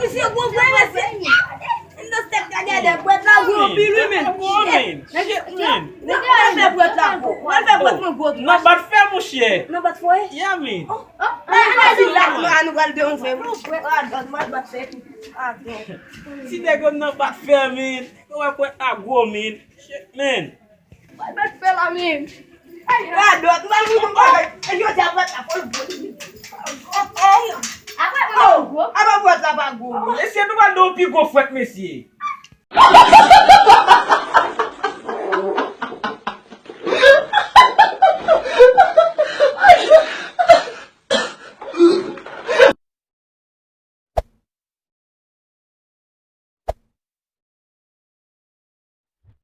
monsieur, vous voyez, non, c'est gagné des boîtes là, vous pilez, mais. Non, pas de faire, mon chien. Non, pas de foi. Yeah, man. Si they go not bad fair, man. Go up with a go, man. Shit, man. Esse não mandou o pico, foi, Messi.